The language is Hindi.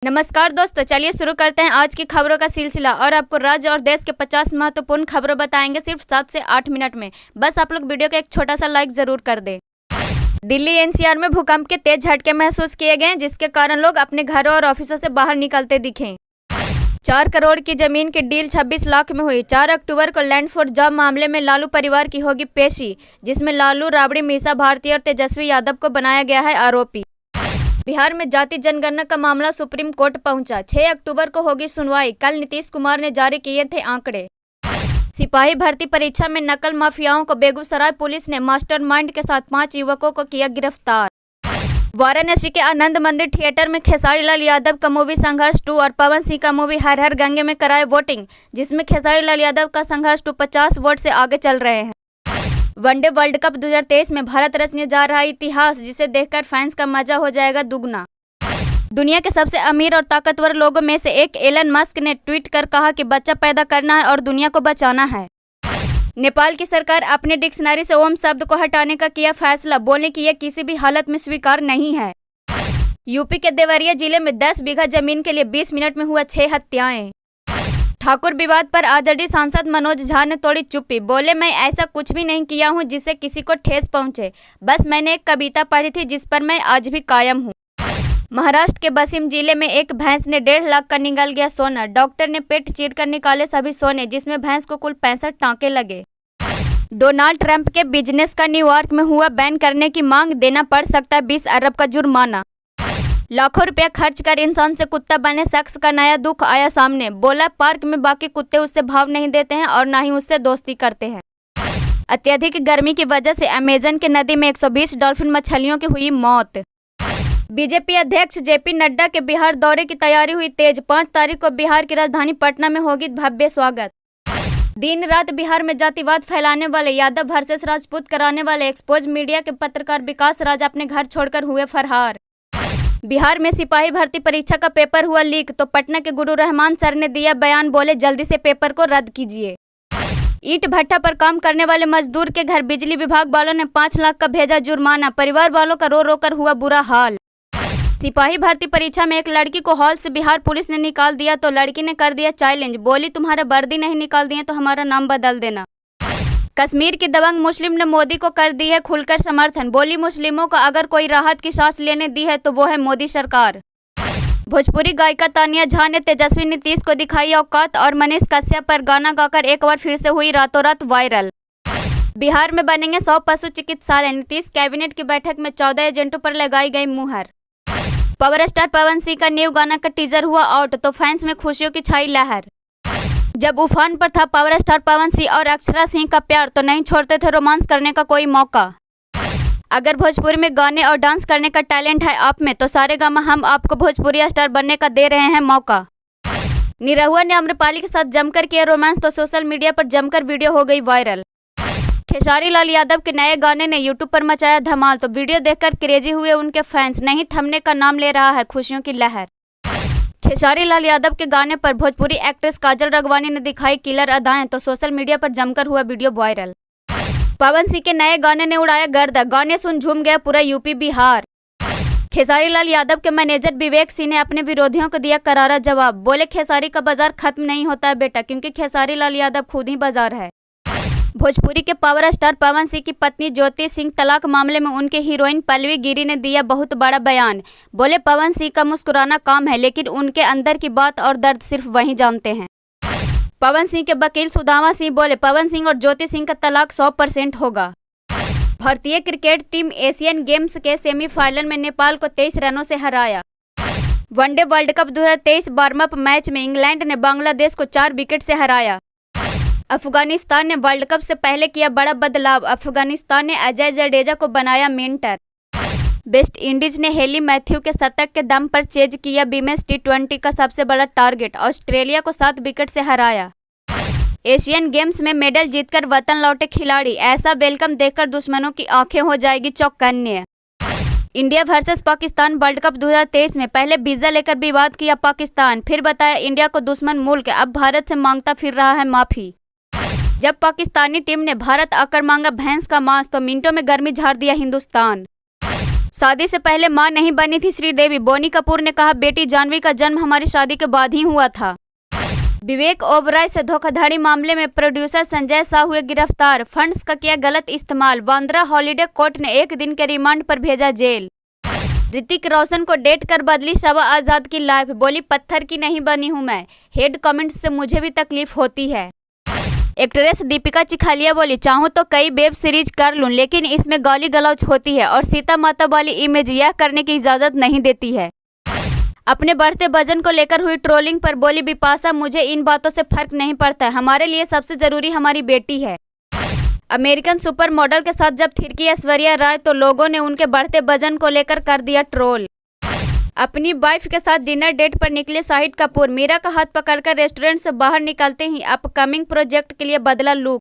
नमस्कार दोस्तों, चलिए शुरू करते हैं आज की खबरों का सिलसिला और आपको राज्य और देश के 50 महत्वपूर्ण खबरों बताएंगे सिर्फ 7 से 8 मिनट में। बस आप लोग वीडियो को एक छोटा सा लाइक जरूर कर दें। दिल्ली एनसीआर में भूकंप के तेज झटके महसूस किए गए, जिसके कारण लोग अपने घरों और ऑफिसों से बाहर निकलते दिखे। 4 करोड़ की जमीन की डील 26 लाख में हुई। 4 अक्टूबर को लैंड फॉर जॉब मामले में लालू परिवार की होगी पेशी, जिसमें लालू, राबड़ी, मीसा भारती और तेजस्वी यादव को बनाया गया है आरोपी। बिहार में जाति जनगणना का मामला सुप्रीम कोर्ट पहुंचा। 6 अक्टूबर को होगी सुनवाई। कल नीतीश कुमार ने जारी किए थे आंकड़े। सिपाही भर्ती परीक्षा में नकल माफियाओं को बेगूसराय पुलिस ने मास्टरमाइंड के साथ 5 युवकों को किया गिरफ्तार। वाराणसी के आनंद मंदिर थिएटर में खेसारी लाल यादव का मूवी संघर्ष 2 और पवन सिंह का मूवी हर हर गंगे में कराए वोटिंग, जिसमें खेसारी लाल यादव का संघर्ष 2 50 वोट से आगे चल रहे हैं। वनडे वर्ल्ड कप 2023 में भारत रचने जा रहा इतिहास, जिसे देखकर फैंस का मजा हो जाएगा दुगना। दुनिया के सबसे अमीर और ताकतवर लोगों में से एक एलन मस्क ने ट्वीट कर कहा कि बच्चा पैदा करना है और दुनिया को बचाना है। नेपाल की सरकार अपने डिक्शनरी से ओम शब्द को हटाने का किया फैसला, बोले कि यह किसी भी हालत में स्वीकार नहीं है। यूपी के देवरिया जिले में 10 बीघा जमीन के लिए 20 मिनट में हुआ 6 हत्याएं। ठाकुर विवाद पर आरजेडी सांसद मनोज झा ने तोड़ी चुप्पी, बोले मैं ऐसा कुछ भी नहीं किया हूं जिससे किसी को ठेस पहुंचे, बस मैंने एक कविता पढ़ी थी जिस पर मैं आज भी कायम हूं। महाराष्ट्र के बसिम जिले में एक भैंस ने 1.5 लाख का निगल गया सोना। डॉक्टर ने पेट चीर कर निकाले सभी सोने, जिसमें भैंस को कुल 65 टांके लगे। डोनाल्ड ट्रंप के बिजनेस का न्यूयॉर्क में हुआ बैन करने की मांग, देना पड़ सकता है 20 अरब का जुर्माना। लाखों रुपया खर्च कर इंसान से कुत्ता बने शख्स का नया दुख आया सामने, बोला पार्क में बाकी कुत्ते उससे भाव नहीं देते हैं और ना ही उससे दोस्ती करते हैं। अत्यधिक गर्मी की वजह से अमेजन के नदी में 120 डॉल्फिन मछलियों की हुई मौत। बीजेपी अध्यक्ष जेपी नड्डा के बिहार दौरे की तैयारी हुई तेज। 5 तारीख को बिहार की राजधानी पटना में होगी भव्य स्वागत। दिन रात बिहार में जातिवाद फैलाने वाले, यादव वर्सेस राजपूत कराने वाले एक्सपोज मीडिया के पत्रकार विकास राज अपने घर छोड़कर हुए फरार। बिहार में सिपाही भर्ती परीक्षा का पेपर हुआ लीक, तो पटना के गुरु रहमान सर ने दिया बयान, बोले जल्दी से पेपर को रद्द कीजिए। ईंट भट्टा पर काम करने वाले मजदूर के घर बिजली विभाग वालों ने 5 लाख का भेजा जुर्माना, परिवार वालों का रो रो कर हुआ बुरा हाल। सिपाही भर्ती परीक्षा में एक लड़की को हॉल से बिहार पुलिस ने निकाल दिया, तो लड़की ने कर दिया चैलेंज, बोली तुम्हारा वर्दी नहीं निकाल दिए तो हमारा नाम बदल देना। कश्मीर की दबंग मुस्लिम ने मोदी को कर दी है खुलकर समर्थन, बोली मुस्लिमों को अगर कोई राहत की सांस लेने दी है तो वो है मोदी सरकार। भोजपुरी गायिका तानिया झा ने तेजस्वी नीतीश को दिखाई औकात और मनीष कश्यप पर गाना गाकर एक बार फिर से हुई रातों रात वायरल। बिहार में बनेंगे 100 पशु चिकित्सालय। नीतीश कैबिनेट की बैठक में 14 एजेंटों पर लगाई गई मुहर। पावर स्टार पवन सिंह का न्यू गाना का टीजर हुआ आउट, तो फैंस में खुशियों की छाई लहर। जब उफान पर था पावर स्टार पवन सिंह और अक्षरा सिंह का प्यार, तो नहीं छोड़ते थे रोमांस करने का कोई मौका। अगर भोजपुरी में गाने और डांस करने का टैलेंट है आप में, तो सारेगामा हम आपको भोजपुरी स्टार बनने का दे रहे हैं मौका। निरहुआ ने आम्रपाली के साथ जमकर किया रोमांस, तो सोशल मीडिया पर जमकर वीडियो हो गई वायरल। खेसारी लाल यादव के नए गाने ने यूट्यूब पर मचाया धमाल, तो वीडियो देखकर क्रेजी हुए उनके फैंस। नहीं थमने का नाम ले रहा है खुशियों की लहर। खेसारी लाल यादव के गाने पर भोजपुरी एक्ट्रेस काजल राघवानी ने दिखाई किलर अदाएं, तो सोशल मीडिया पर जमकर हुआ वीडियो वायरल। पवन सिंह के नए गाने ने उड़ाया गर्दा, गाने सुन झूम गया पूरा यूपी बिहार। खेसारी लाल यादव के मैनेजर विवेक सिंह ने अपने विरोधियों को दिया करारा जवाब, बोले खेसारी का बाजार खत्म नहीं होता है बेटा, क्योंकि खेसारी लाल यादव खुद ही बाजार है। भोजपुरी के पावर स्टार पवन सिंह की पत्नी ज्योति सिंह तलाक मामले में उनके हीरोइन पल्लवी गिरी ने दिया बहुत बड़ा बयान, बोले पवन सिंह का मुस्कुराना काम है, लेकिन उनके अंदर की बात और दर्द सिर्फ वही जानते हैं। पवन सिंह के वकील सुदामा सिंह बोले पवन सिंह और ज्योति सिंह का तलाक 100% होगा। भारतीय क्रिकेट टीम एशियन गेम्स के सेमीफाइनल में नेपाल को 23 रनों से हराया। One day world cup 2023 warm up match में इंग्लैंड ने बांग्लादेश को 4 विकेट से हराया। अफगानिस्तान ने वर्ल्ड कप से पहले किया बड़ा बदलाव, अफगानिस्तान ने अजय जडेजा को बनाया मेंटर। वेस्ट इंडीज ने हेली मैथ्यू के शतक के दम पर चेज किया विमेंस T20 का सबसे बड़ा टारगेट, ऑस्ट्रेलिया को 7 विकेट से हराया। एशियन गेम्स में मेडल जीतकर वतन लौटे खिलाड़ी, ऐसा वेलकम देखकर दुश्मनों की आंखें हो जाएगी चौकन्ने। India versus Pakistan world cup 2023 में पहले वीजा लेकर विवाद किया पाकिस्तान, फिर बताया इंडिया को दुश्मन मुल्क, अब भारत से मांगता फिर रहा है माफी। जब पाकिस्तानी टीम ने भारत आकर मांगा भैंस का मांस, तो मिनटों में गर्मी झाड़ दिया हिंदुस्तान। शादी से पहले मां नहीं बनी थी श्रीदेवी, बोनी कपूर ने कहा बेटी जाह्नवी का जन्म हमारी शादी के बाद ही हुआ था। विवेक ओबराय से धोखाधड़ी मामले में प्रोड्यूसर संजय शाह हुए गिरफ्तार, फंड्स का किया गलत इस्तेमाल, बांद्रा हॉलिडे कोर्ट ने 1 दिन के रिमांड पर भेजा जेल। ऋतिक रोशन को डेट कर बदली शबा आजाद की लाइफ, बोली पत्थर की नहीं बनी हूं मैं, हेड कमेंट्स से मुझे भी तकलीफ होती है। एक्ट्रेस दीपिका चिखालिया बोली चाहूं तो कई वेब सीरीज कर लूं, लेकिन इसमें गाली गलौज होती है और सीता माता वाली इमेज यह करने की इजाजत नहीं देती है। अपने बढ़ते वजन को लेकर हुई ट्रोलिंग पर बोली बिपाशा मुझे इन बातों से फर्क नहीं पड़ता है, हमारे लिए सबसे जरूरी हमारी बेटी है। अमेरिकन सुपर मॉडल के साथ जब थिरकी ऐश्वर्या राय तो लोगों ने उनके बढ़ते वजन को लेकर कर दिया ट्रोल। अपनी वाइफ के साथ डिनर डेट पर निकले शाहिद कपूर, मीरा का हाथ पकड़कर रेस्टोरेंट से बाहर निकलते ही अपकमिंग प्रोजेक्ट के लिए बदला लुक।